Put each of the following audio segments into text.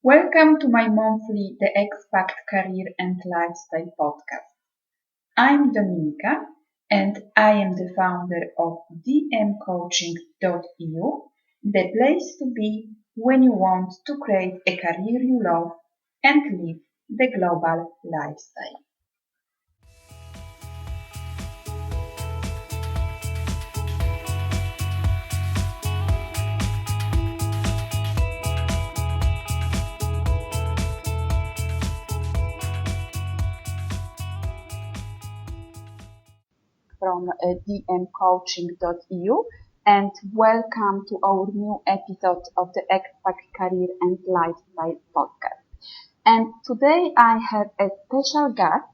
Welcome to my monthly The Expat Career and Lifestyle podcast. I'm Dominika and I am the founder of dmcoaching.eu, the place to be when you want to create a career you love and live the global lifestyle. From dmcoaching.eu and welcome to our new episode of the Expat Career and Lifestyle podcast. And today I have a special guest,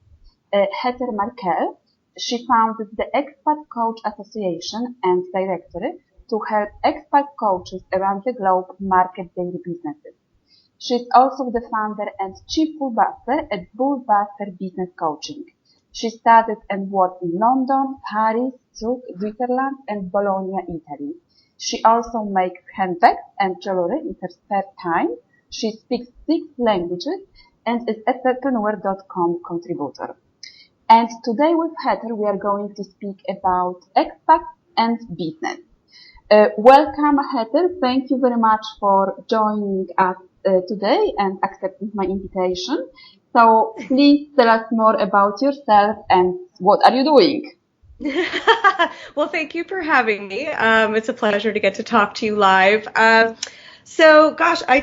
Heather Markel. She founded the Expat Coach Association and director to help expat coaches around the globe market their businesses. She's also the founder and chief BullBuster at BullBuster Business Coaching. She studied and worked in London, Paris, Zug, Switzerland, and Bologna, Italy. She also makes handbags and jewellery in her spare time. She speaks 6 languages and is a Entrepreneur.com contributor. And today with Heather, we are going to speak about expats and business. Welcome, Heather. Thank you very much for joining us today and accepting my invitation. So please tell us more about yourself and what are you doing? Well, thank you for having me. It's a pleasure to get to talk to you live. I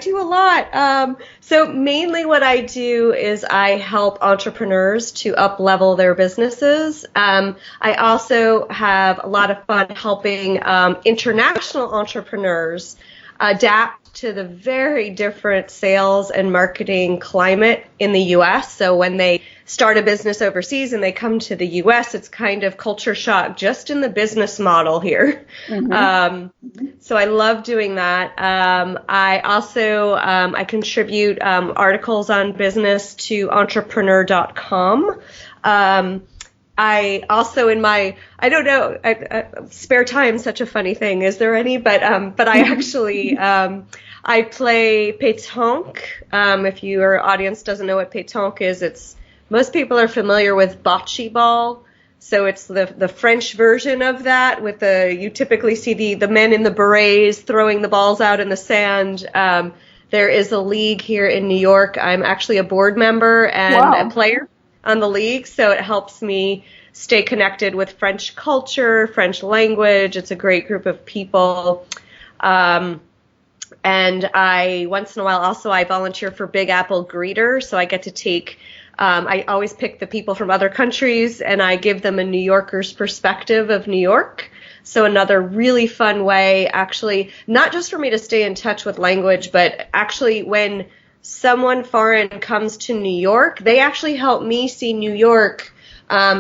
do a lot. So mainly what I do is I help entrepreneurs to up-level their businesses. I also have a lot of fun helping international entrepreneurs adapt to the very different sales and marketing climate in the U.S. So when they start a business overseas and they come to the U.S., it's kind of culture shock just in the business model here. So I love doing that. I also I contribute articles on business to Entrepreneur.com. I also in my, I don't know, spare time, such a funny thing. Is there any? But I actually, I play pétanque. If your audience doesn't know what pétanque is, most people are familiar with bocce ball. So it's the French version of that you typically see the men in the berets throwing the balls out in the sand. There is a league here in New York. I'm actually a board member and a player on the league, so it helps me stay connected with French culture, French language. It's a great group of people. And I, once in a while, also I volunteer for Big Apple Greeter, so I get to take, I always pick the people from other countries, and I give them a New Yorker's perspective of New York. So another really fun way, actually, not just for me to stay in touch with language, but actually when someone foreign comes to New York, they actually help me see New York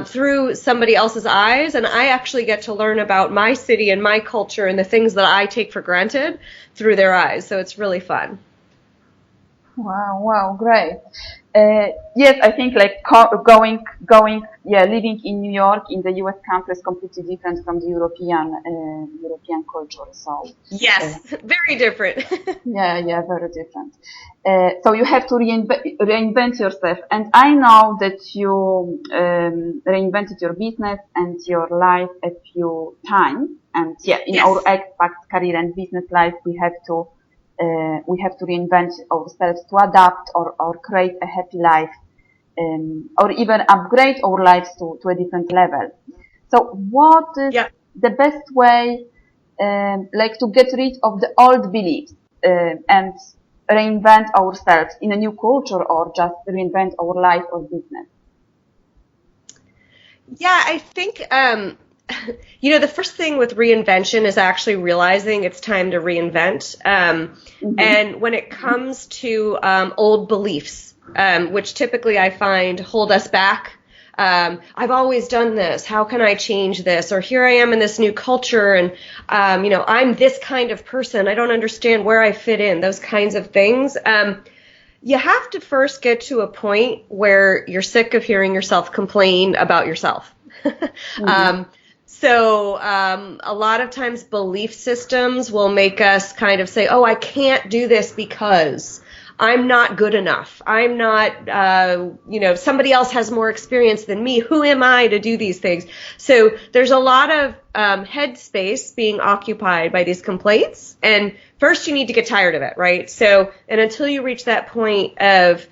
through somebody else's eyes, and I actually get to learn about my city and my culture and the things that I take for granted through their eyes. So it's really fun. Wow, great. Yes, I think living in New York in the U.S. country is completely different from the European culture. So yes, very different. yeah, very different. So you have to reinvent yourself, and I know that you reinvented your business and your life a few times. And in our expat career and business life, we have to reinvent ourselves to adapt or create a happy life, or even upgrade our lives to a different level. So what is the best way, to get rid of the old beliefs, and reinvent ourselves in a new culture, or just reinvent our life or business? Yeah, I think, the first thing with reinvention is actually realizing it's time to reinvent. And when it comes to old beliefs, which typically I find hold us back, I've always done this. How can I change this? Or here I am in this new culture and, I'm this kind of person. I don't understand where I fit in, those kinds of things. You have to first get to a point where you're sick of hearing yourself complain about yourself. So a lot of times belief systems will make us kind of say, oh, I can't do this because I'm not good enough. I'm not, somebody else has more experience than me. Who am I to do these things? So there's a lot of headspace being occupied by these complaints. And first you need to get tired of it, right? So, and until you reach that point of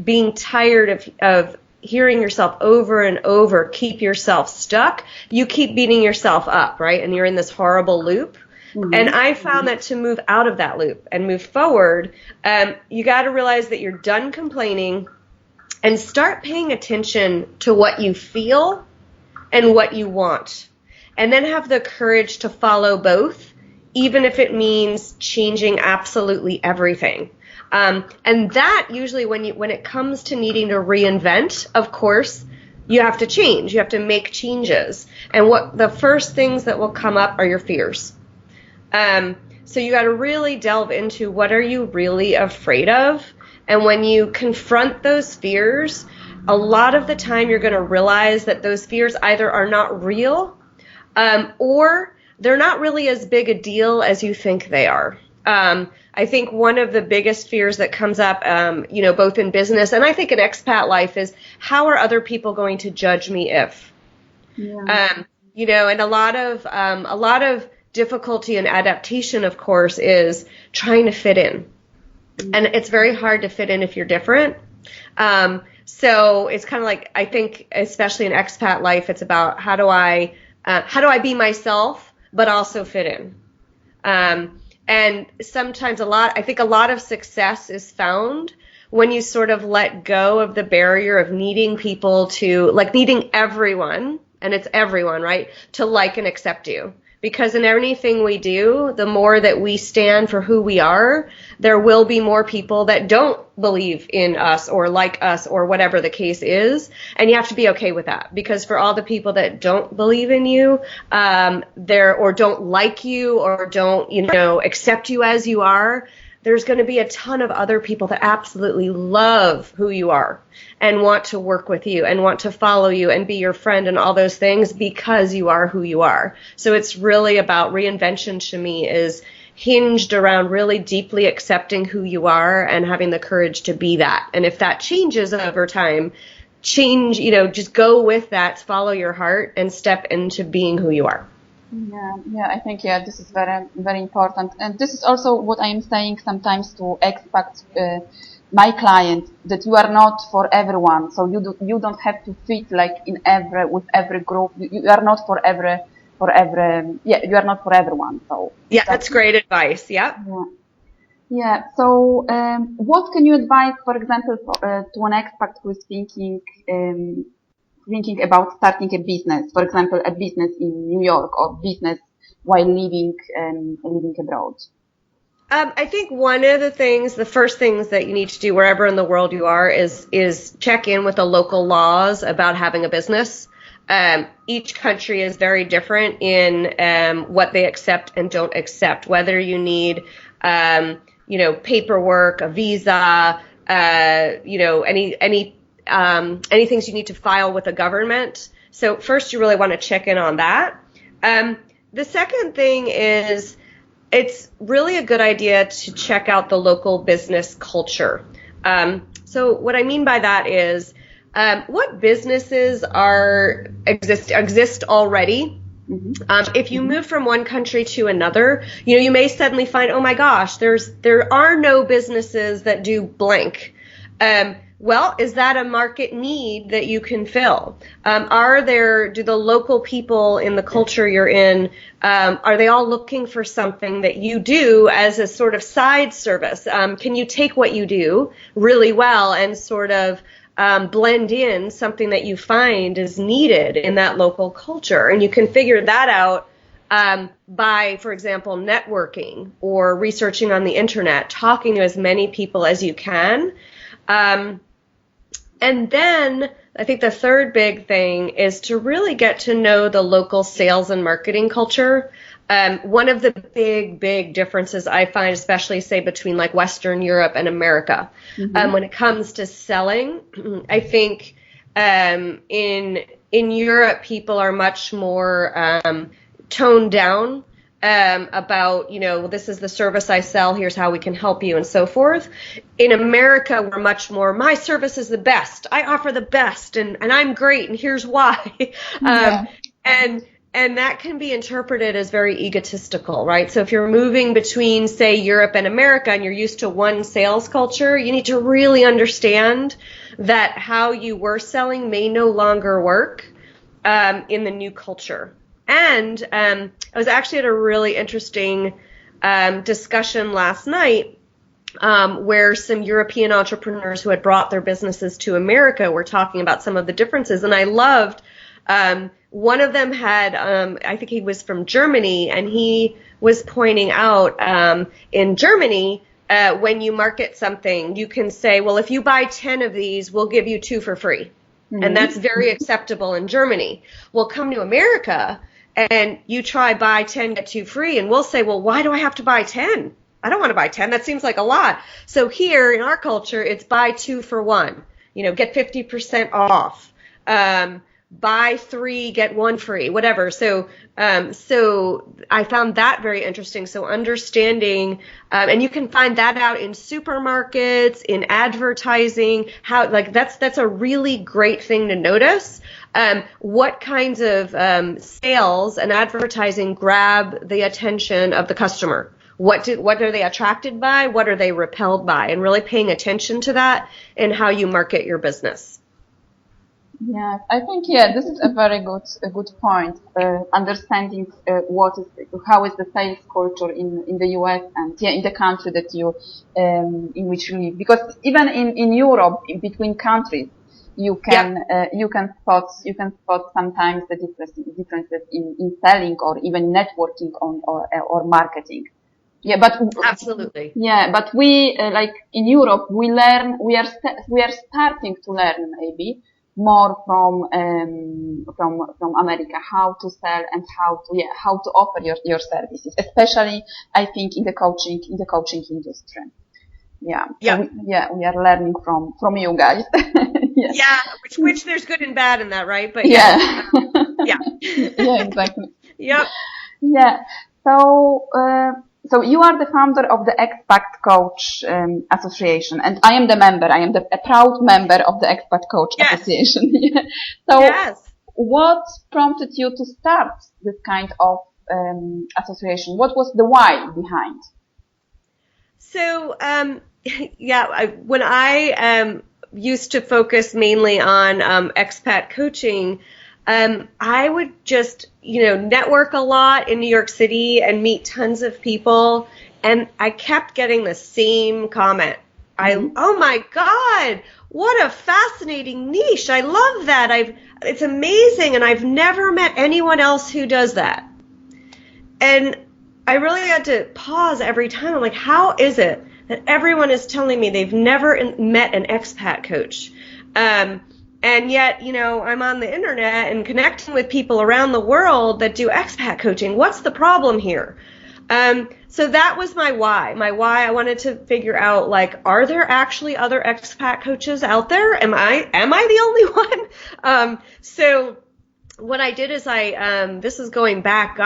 being tired of hearing yourself over and over, keep yourself stuck, you keep beating yourself up, right? And you're in this horrible loop. Mm-hmm. And I found that to move out of that loop and move forward, you got to realize that you're done complaining and start paying attention to what you feel and what you want. And then have the courage to follow both, even if it means changing absolutely everything. And that usually when it comes to needing to reinvent, of course, you have to change. You have to make changes. And what the first things that will come up are your fears. So you got to really delve into what are you really afraid of? And when you confront those fears, a lot of the time you're going to realize that those fears either are not real, or they're not really as big a deal as you think they are. I think one of the biggest fears that comes up, both in business and I think in expat life is how are other people going to judge me if, and a lot of difficulty and adaptation, of course, is trying to fit in. And it's very hard to fit in if you're different. So it's kind of like, I think, especially in expat life, it's about how do I be myself, but also fit in. And sometimes I think a lot of success is found when you sort of let go of the barrier of needing people to, like needing everyone, and it's everyone, right, to like and accept you. Because in anything we do, the more that we stand for who we are, there will be more people that don't believe in us or like us or whatever the case is. And you have to be okay with that. Because for all the people that don't believe in you, or don't like you or don't, accept you as you are, there's going to be a ton of other people that absolutely love who you are and want to work with you and want to follow you and be your friend and all those things because you are who you are. So it's really about reinvention to me is hinged around really deeply accepting who you are and having the courage to be that. And if that changes over time, just go with that, follow your heart and step into being who you are. Yeah, I think, this is very, very important. And this is also what I am saying sometimes to expats, my clients, that you are not for everyone. So you don't have to fit like with every group. You are not you are not for everyone. So yeah, that's great advice. Yeah. Yeah. So, what can you advise, for example, to an expat who is thinking about starting a business, for example, a business in New York or business while living abroad? I think the first things that you need to do wherever in the world you are is check in with the local laws about having a business. Each country is very different in what they accept and don't accept, whether you need, paperwork, a visa, any things you need to file with the government. So first you really want to check in on that. The second thing is it's really a good idea to check out the local business culture. So what I mean by that is what businesses exist already. Mm-hmm. If you move from one country to another, you may suddenly find, oh my gosh, there are no businesses that do blank. Well, is that a market need that you can fill? Do the local people in the culture you're in, are they all looking for something that you do as a sort of side service? Can you take what you do really well and sort of blend in something that you find is needed in that local culture? And you can figure that out by, for example, networking or researching on the internet, talking to as many people as you can. And then I think the third big thing is to really get to know the local sales and marketing culture. One of the big differences I find, especially say between like Western Europe and America, when it comes to selling, I think in Europe people are much more toned down. about, this is the service I sell, here's how we can help you, and so forth. In America, we're much more, my service is the best. I offer the best, and I'm great, and here's why. Yeah. And that can be interpreted as very egotistical, right? So if you're moving between, say, Europe and America, and you're used to one sales culture, you need to really understand that how you were selling may no longer work in the new culture. And I was actually at a really interesting discussion last night where some European entrepreneurs who had brought their businesses to America were talking about some of the differences. And I loved, one of them had, I think he was from Germany, and he was pointing out in Germany, when you market something, you can say, well, if you buy 10 of these, we'll give you 2 for free. Mm-hmm. And that's very acceptable in Germany. Well, come to America, and you try buy 10, get 2 free, and we'll say, well, why do I have to buy 10? I don't want to buy 10. That seems like a lot. So here in our culture, it's buy 2 for 1. Get 50% off. Buy 3, get 1 free, whatever. So I found that very interesting. So understanding, and you can find that out in supermarkets, in advertising, how, like, that's a really great thing to notice. What kinds of sales and advertising grab the attention of the customer? What are they attracted by? What are they repelled by? And really paying attention to that in how you market your business. Yeah, I think, this is a very good point. Understanding how is the sales culture in the US and in the country that you in which you live, because even in Europe, between countries, you can spot sometimes the differences in selling or even networking or marketing. Yeah, but absolutely. Yeah, but we like in Europe, we are starting to learn maybe more from America, how to sell and how to offer your services, especially I think in the coaching industry. Yeah. Yeah. So we are learning from you guys. Yes. Yeah, which there's good and bad in that, right? But yeah. Yeah. Yeah, exactly. Yep. Yeah. So you are the founder of the Expat Coach Association, and I am the member. I am a proud member of the Expat Coach Association. Yeah. So what prompted you to start this kind of association? What was the why behind? So, when I used to focus mainly on expat coaching, I would just, network a lot in New York City and meet tons of people. And I kept getting the same comment. Oh my God, what a fascinating niche. I love that. It's amazing. And I've never met anyone else who does that. And I really had to pause every time. I'm like, how is it that everyone is telling me they've never met an expat coach? And yet, I'm on the internet and connecting with people around the world that do expat coaching. What's the problem here? So that was my why. My why, I wanted to figure out, like, are there actually other expat coaches out there? Am I the only one? So what I did is this is going back,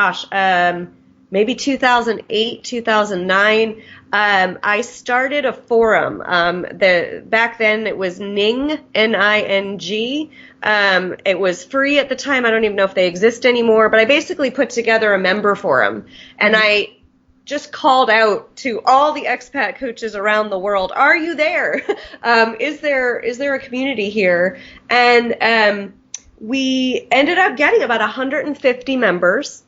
maybe 2008, 2009. I started a forum. Back then it was Ning, N-I-N-G. It was free at the time. I don't even know if they exist anymore, but I basically put together a member forum, and I just called out to all the expat coaches around the world, are you there? Is there a community here? And we ended up getting about 150 members.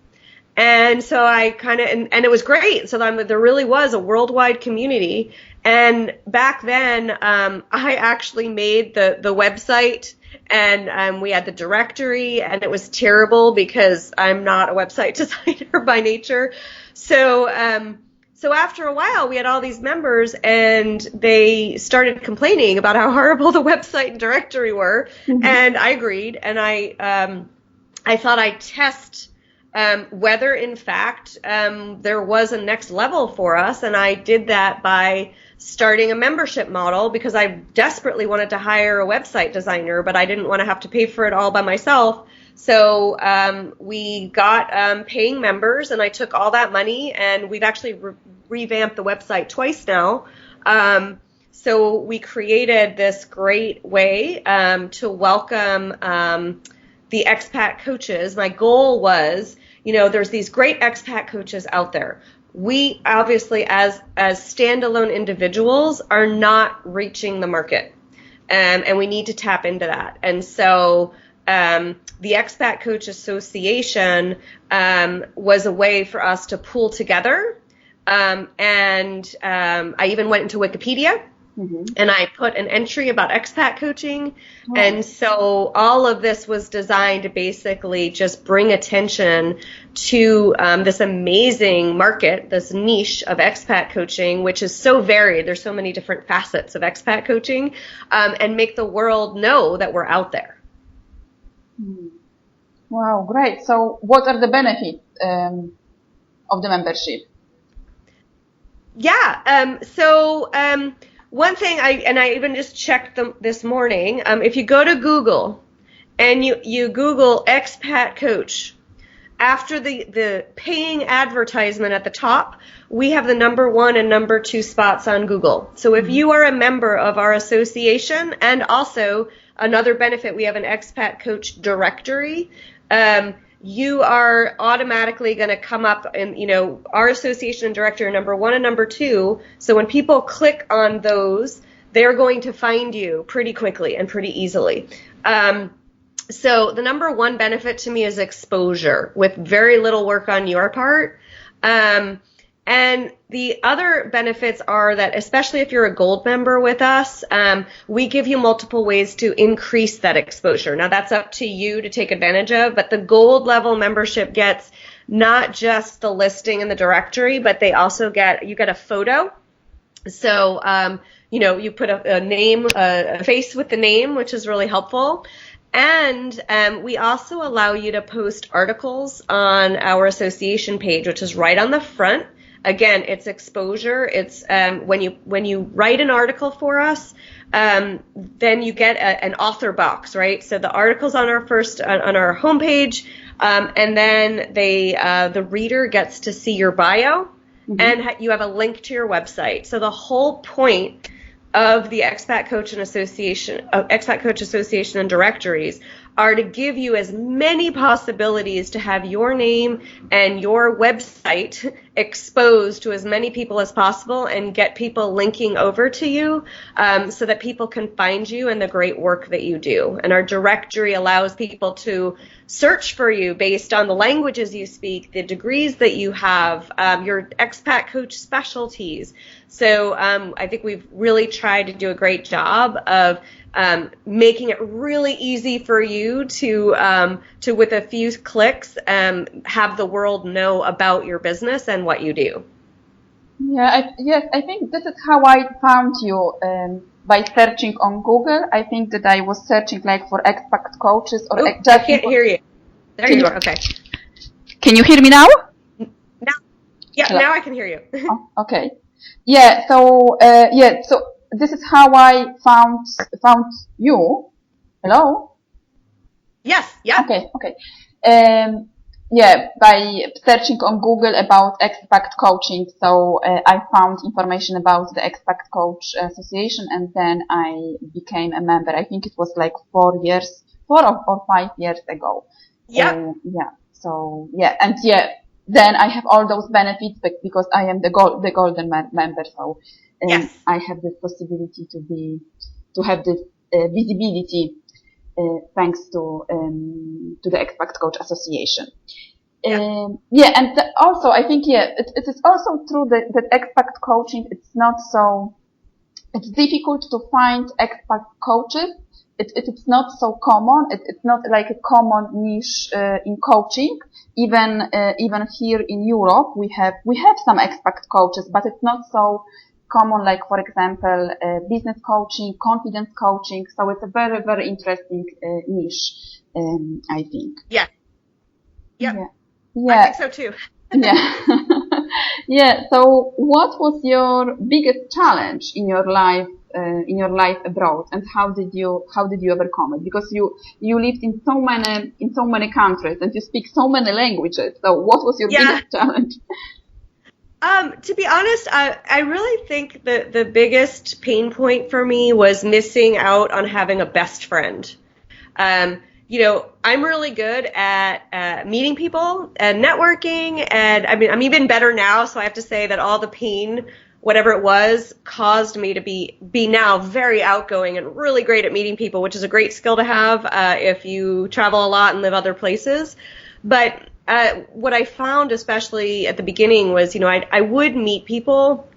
And so I kind of, and it was great. So there really was a worldwide community. And back then, I actually made the website, and we had the directory, and it was terrible because I'm not a website designer by nature. So after a while, we had all these members, and they started complaining about how horrible the website and directory were. Mm-hmm. And I agreed. And I thought I'd test whether, in fact, there was a next level for us. And I did that by starting a membership model because I desperately wanted to hire a website designer, but I didn't want to have to pay for it all by myself. So we got paying members, and I took all that money, and we've actually revamped the website twice now. So we created this great way to welcome the expat coaches. My goal was, there's these great expat coaches out there. We obviously, as standalone individuals, are not reaching the market, and we need to tap into that. And so the Expat Coach Association was a way for us to pull together. And I even went into Wikipedia. And I put an entry about expat coaching. And so all of this was designed to basically just bring attention to this amazing market, this niche of expat coaching, which is so varied. There's so many different facets of expat coaching, and make the world know that we're out there. Wow, great. So what are the benefits of the membership? Yeah. So one thing I even just checked them this morning. If you go to Google and you Google expat coach, after the paying advertisement at the top, we have the number 1 and number 2 spots on Google. So if you are a member of our association, and also another benefit, we have an expat coach directory. You are automatically going to come up in, our association and directory number 1 and number 2. So when people click on those, they're going to find you pretty quickly and pretty easily. So the number 1 benefit to me is exposure with very little work on your part. And the other benefits are that, especially if you're a gold member with us, we give you multiple ways to increase that exposure. Now, that's up to you to take advantage of, but the gold level membership gets not just the listing in the directory, but they also you get a photo. So, you put a name, a face with the name, which is really helpful. And we also allow you to post articles on our association page, which is right on the front. Again, it's exposure. It's when you write an article for us, then you get an author box, right? So the article's on our homepage, and then the reader gets to see your bio, and you have a link to your website. So the whole point of the Expat Coach Association and directories are to give you as many possibilities to have your name and your website exposed to as many people as possible, and get people linking over to you so that people can find you and the great work that you do. And our directory allows people to search for you based on the languages you speak, the degrees that you have, your expat coach specialties. So I think we've really tried to do a great job of making it really easy for you to with a few clicks, have the world know about your business and what you do. Yeah, I think this is how I found you, by searching on Google. I think that I was searching like for expat coaches or I can't hear you. There you are. Okay. Can you hear me now? Now I can hear you. Oh, okay. Yeah. So so this is how I found you. Hello? Yes. Yeah. Okay. By searching on Google about expat coaching. So I found information about the Expat Coach Association, and then I became a member. I think it was like 4 or 5 years ago. Yeah. Then I have all those benefits because I am the golden member. So yes. I have this possibility to have this visibility thanks to the Expat Coach Association. Also I think it is also true that expat coaching, it's difficult to find expat coaches. It's not so common. It's not like a common niche in coaching. Even here in Europe, we have some expat coaches, but it's not so common. Like, for example, business coaching, confidence coaching. So it's a very, very interesting niche. I think. Yeah. Yeah. I think so too. Yeah. So, what was your biggest challenge in your life abroad, and how did you overcome it? Because you lived in so many countries, and you speak so many languages. So, what was your Yeah. biggest challenge? To be honest, I really think that the biggest pain point for me was missing out on having a best friend. I'm really good at meeting people and networking, and I mean, I'm even better now. So I have to say that all the pain, whatever it was, caused me to be now very outgoing and really great at meeting people, which is a great skill to have if you travel a lot and live other places. But what I found, especially at the beginning, was, I would meet people,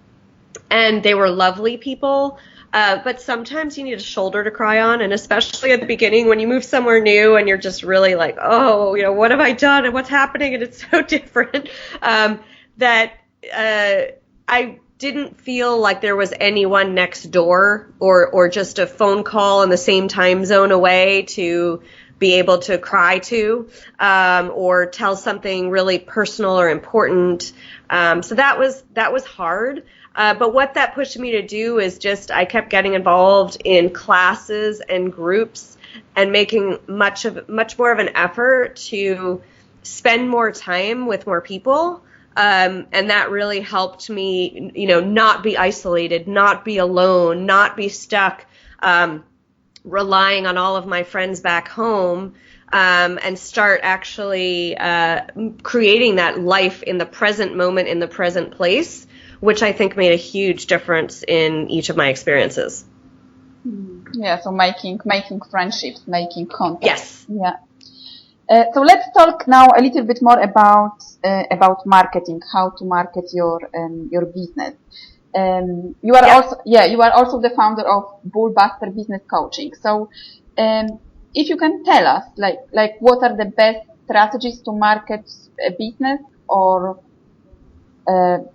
and they were lovely people. But sometimes you need a shoulder to cry on, and especially at the beginning when you move somewhere new and you're just really like, oh, what have I done and what's happening, and it's so different, that I didn't feel like there was anyone next door or just a phone call in the same time zone away to be able to cry to, or tell something really personal or important. So that was hard. But what that pushed me to do is I kept getting involved in classes and groups and making much more of an effort to spend more time with more people. And that really helped me, not be isolated, not be alone, not be stuck, relying on all of my friends back home, and start actually creating that life in the present moment, in the present place, which I think made a huge difference in each of my experiences. Yeah, so making friendships, making contacts. Yes. Yeah. So let's talk now a little bit more about marketing, how to market your business. You are also the founder of BullBuster Business Coaching. So, if you can tell us, like what are the best strategies to market a business, or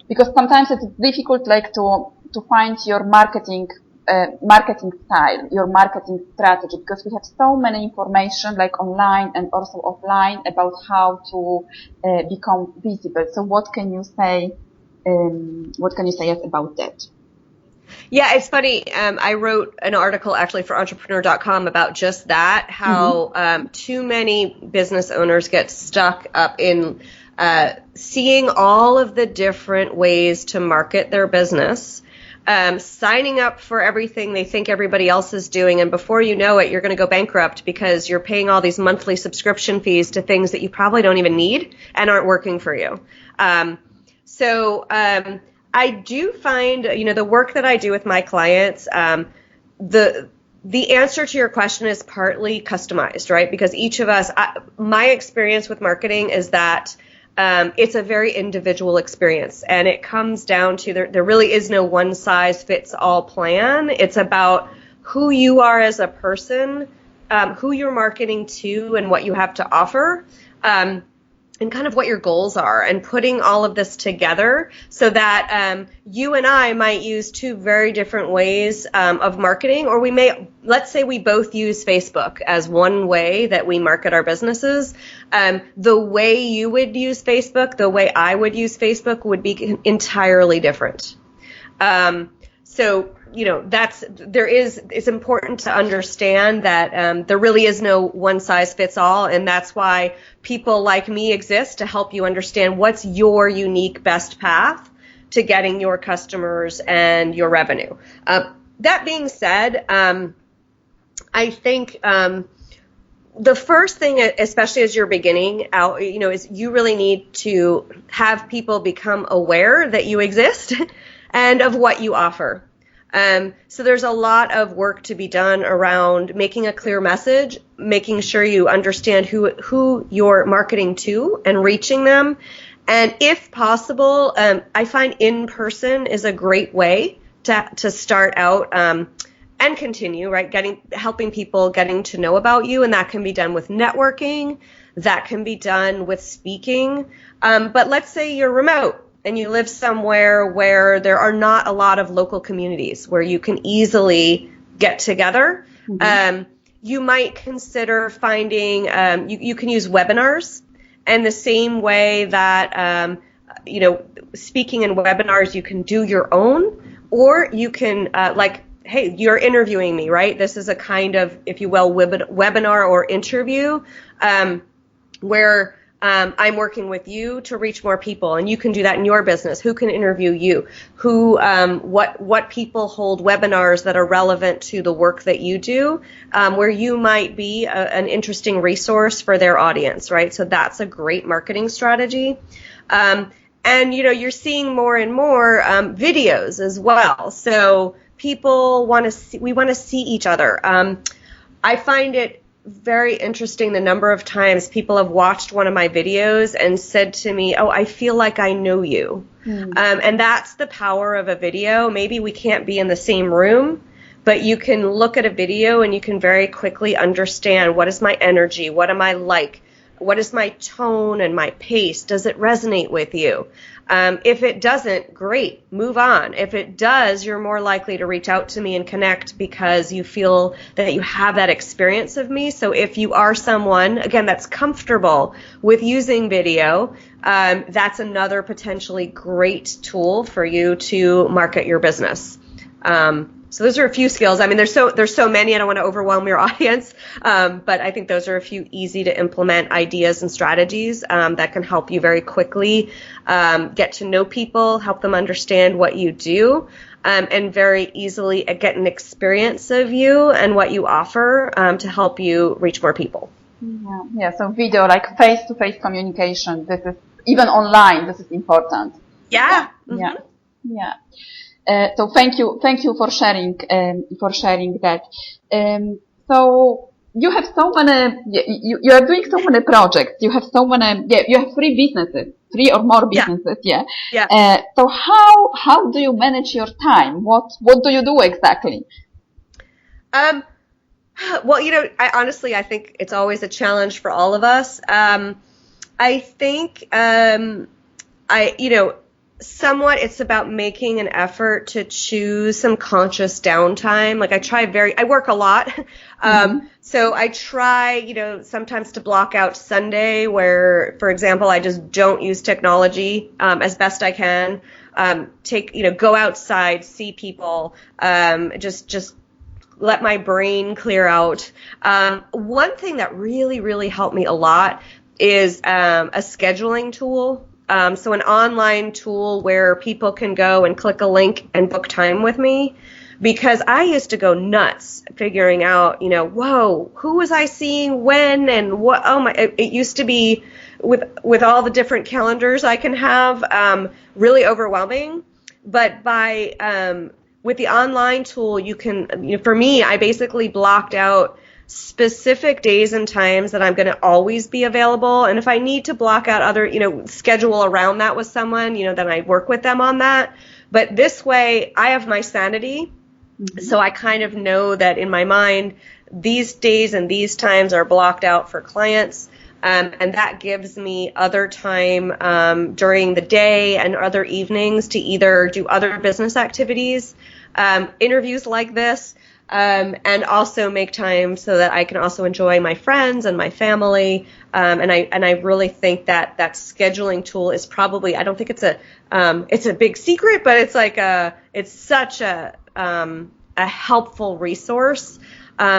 because sometimes it's difficult, to find your marketing style, your marketing strategy, because we have so many information, like online and also offline, about how to become visible. So what can you say? What can you say us about that? Yeah, it's funny. I wrote an article actually for entrepreneur.com about just that, how too many business owners get stuck up in seeing all of the different ways to market their business, signing up for everything they think everybody else is doing, and before you know it, you're going to go bankrupt because you're paying all these monthly subscription fees to things that you probably don't even need and aren't working for you. I do find, the work that I do with my clients, the answer to your question is partly customized, right? Because each of us, my experience with marketing is that it's a very individual experience, and it comes down to there really is no one size fits all plan. It's about who you are as a person, who you're marketing to, and what you have to offer, and kind of what your goals are, and putting all of this together so that you and I might use two very different ways of marketing, or let's say we both use Facebook as one way that we market our businesses. The way you would use Facebook, the way I would use Facebook would be entirely different. It's important to understand that there really is no one size fits all, and that's why people like me exist, to help you understand what's your unique best path to getting your customers and your revenue. That being said, I think the first thing, especially as you're beginning out, is you really need to have people become aware that you exist and of what you offer. So there's a lot of work to be done around making a clear message, making sure you understand who you're marketing to and reaching them. And if possible, I find in person is a great way to start out and continue, right? Helping people getting to know about you. And that can be done with networking. That can be done with speaking. But let's say you're remote and you live somewhere where there are not a lot of local communities where you can easily get together. Mm-hmm. You might consider finding, you can use webinars, and the same way that speaking in webinars, you can do your own, or you can hey, you're interviewing me, right? This is a kind of, if you will, webinar or interview where I'm working with you to reach more people, and you can do that in your business. Who can interview you? What people hold webinars that are relevant to the work that you do, where you might be an interesting resource for their audience, right? So that's a great marketing strategy. And you're seeing more and more videos as well. So people we want to see each other. I find it very interesting the number of times people have watched one of my videos and said to me, oh, I feel like I know you. And that's the power of a video. Maybe we can't be in the same room, but you can look at a video and you can very quickly understand, what is my energy? What am I like? What is my tone and my pace? Does it resonate with you? If it doesn't, great, move on. If it does, you're more likely to reach out to me and connect because you feel that you have that experience of me. So if you are someone, again, that's comfortable with using video, that's another potentially great tool for you to market your business. So those are a few skills. I mean, there's so many. I don't want to overwhelm your audience, but I think those are a few easy to implement ideas and strategies that can help you very quickly get to know people, help them understand what you do, and very easily get an experience of you and what you offer to help you reach more people. Yeah. So video, like face-to-face communication. This is even online. This is important. Yeah. Yeah. So thank you for sharing that. So you have so many, you are doing so many projects. You have so many, you have 3 or more businesses. Yeah. So how do you manage your time? What do you do exactly? Well, I think it's always a challenge for all of us. I think, somewhat it's about making an effort to choose some conscious downtime. Like I work a lot. So I try, sometimes to block out Sunday where, for example, I just don't use technology, as best I can. Go outside, see people, just let my brain clear out. One thing that really, really helped me a lot is, a scheduling tool. So an online tool where people can go and click a link and book time with me, because I used to go nuts figuring out, whoa, who was I seeing when and what? Oh my, it used to be with all the different calendars I can have, really overwhelming. But with the online tool, you can, for me, I basically blocked out specific days and times that I'm going to always be available. And if I need to block out other, schedule around that with someone, then I work with them on that. But this way I have my sanity. So I kind of know that in my mind, these days and these times are blocked out for clients. And that gives me other time, during the day and other evenings to either do other business activities, interviews like this, and also make time so that I can also enjoy my friends and my family. And I really think that scheduling tool is probably, I don't think it's a big secret, but it's such a helpful resource,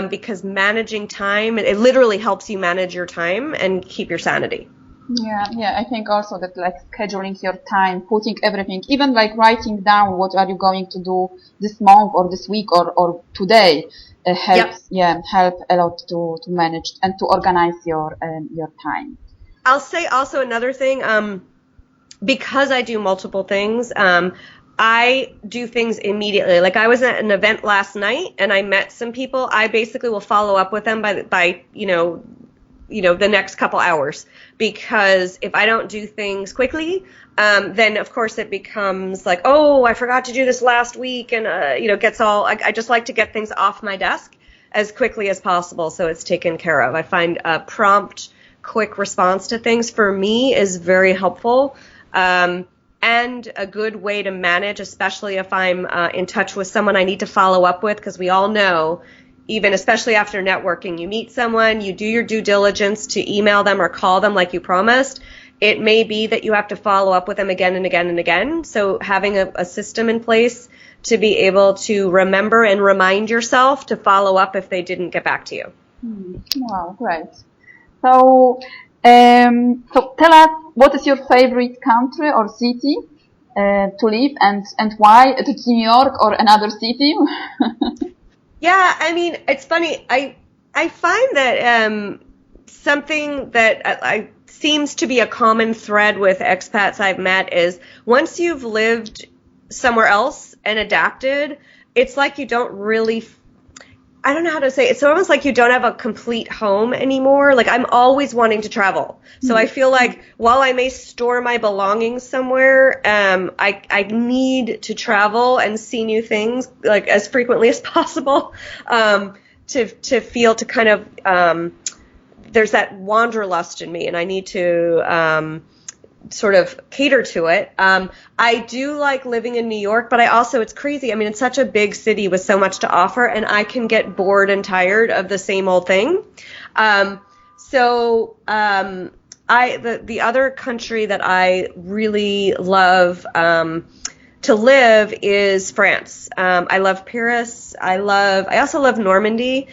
because managing time, it literally helps you manage your time and keep your sanity. Yeah. I think also that scheduling your time, putting everything, even writing down what are you going to do this month or this week or today, helps. Help a lot to manage and to organize your time. I'll say also another thing, because I do multiple things, I do things immediately. Like I was at an event last night and I met some people. I basically will follow up with them by the next couple hours, because if I don't do things quickly, then of course it becomes like, oh, I forgot to do this last week, and gets all. I just like to get things off my desk as quickly as possible, so it's taken care of. I find a prompt, quick response to things for me is very helpful, and a good way to manage, especially if I'm in touch with someone I need to follow up with, because we all know, even especially after networking, you meet someone, you do your due diligence to email them or call them like you promised, it may be that you have to follow up with them again and again and again. So having a system in place to be able to remember and remind yourself to follow up if they didn't get back to you. Wow, great. So tell us, what is your favorite country or city to live, and why? Is it New York or another city? Yeah, I mean, it's funny. I find that something that I seems to be a common thread with expats I've met is once you've lived somewhere else and adapted, it's like you don't really, I don't know how to say it. It's almost like you don't have a complete home anymore. Like I'm always wanting to travel. So I feel like while I may store my belongings somewhere, I need to travel and see new things like as frequently as possible, to feel to kind of, there's that wanderlust in me and I need to, sort of cater to it. I do like living in New York, but it's crazy. I mean, it's such a big city with so much to offer and I can get bored and tired of the same old thing. The other country that I really love, to live is France. I love Paris. I also love Normandy.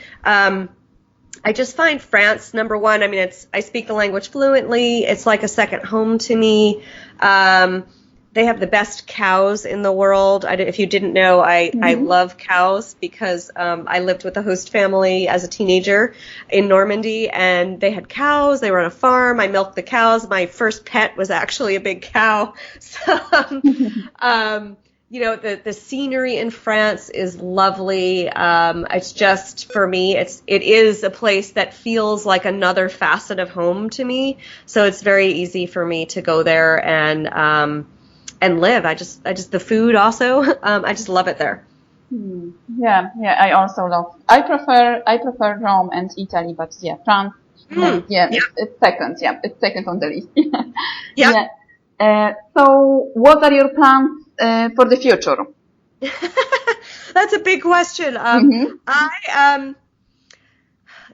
I just find France, number one, I mean, I speak the language fluently. It's like a second home to me. They have the best cows in the world. If you didn't know, I love cows because I lived with a host family as a teenager in Normandy, and they had cows. They were on a farm. I milked the cows. My first pet was actually a big cow. So, the scenery in France is lovely. It's just, for me, it is a place that feels like another facet of home to me. So it's very easy for me to go there and live. I just the food also, I just love it there. Yeah, I also love, I prefer Rome and Italy, but yeah, France, it's second on the list. So what are your plans for the future? That's a big question.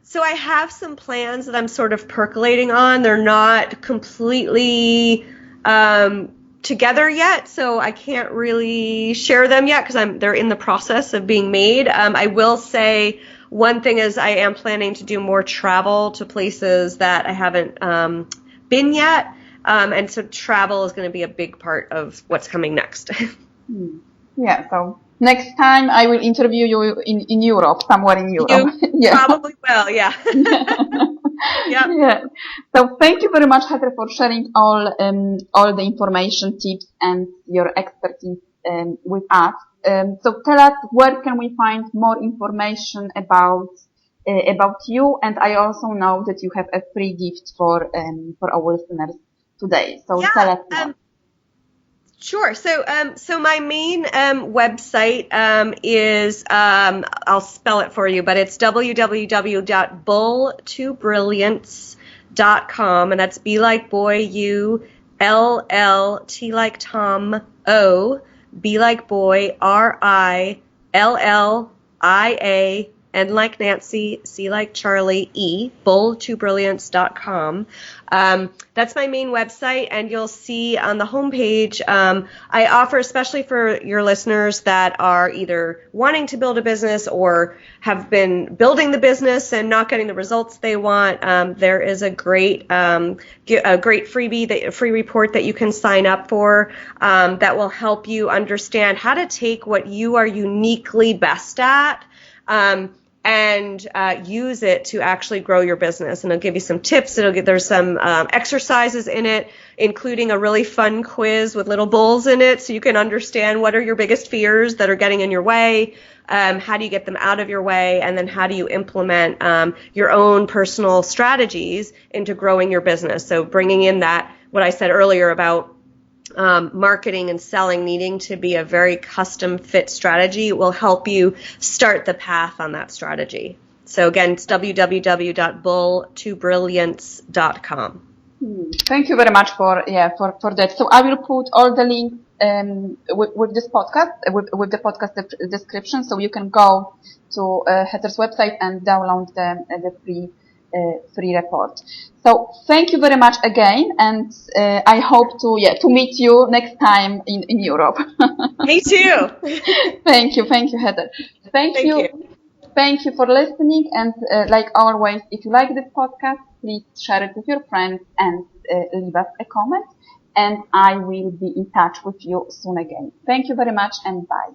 So I have some plans that I'm sort of percolating on. They're not completely together yet, so I can't really share them yet because they're in the process of being made. I will say one thing is I am planning to do more travel to places that I haven't been yet. And so travel is going to be a big part of what's coming next. Yeah, so next time I will interview you in Europe, somewhere in Europe. You probably will, yeah. Yeah. So thank you very much, Heather, for sharing all the information, tips, and your expertise with us. So tell us, where can we find more information about you? And I also know that you have a free gift for our listeners today. So tell us more. Sure. So my main website is I'll spell it for you, but it's www.bull2brilliance.com, and that's B like boy, U, L L, T like Tom, O, B like boy, RILLIA, N like Nancy, C like Charlie, E, bull2brilliance.com. That's my main website, and you'll see on the homepage, I offer, especially for your listeners that are either wanting to build a business or have been building the business and not getting the results they want. There is a great freebie, a free report that you can sign up for, that will help you understand how to take what you are uniquely best at, and use it to actually grow your business. And it'll give you some tips. There's some exercises in it, including a really fun quiz with little bulls in it, so you can understand what are your biggest fears that are getting in your way, how do you get them out of your way, and then how do you implement your own personal strategies into growing your business. So bringing in that, what I said earlier about marketing and selling needing to be a very custom fit strategy will help you start the path on that strategy. So again, it's www.bull2brilliance.com. Thank you very much for that. So I will put all the links with this podcast, with the podcast description, so you can go to Heather's website and download the free free report. So thank you very much again, and I hope to meet you next time in Europe. Me too. Thank you, Heather. Thank you. Thank you for listening, and like always, if you like this podcast, please share it with your friends and leave us a comment, and I will be in touch with you soon again. Thank you very much, and bye.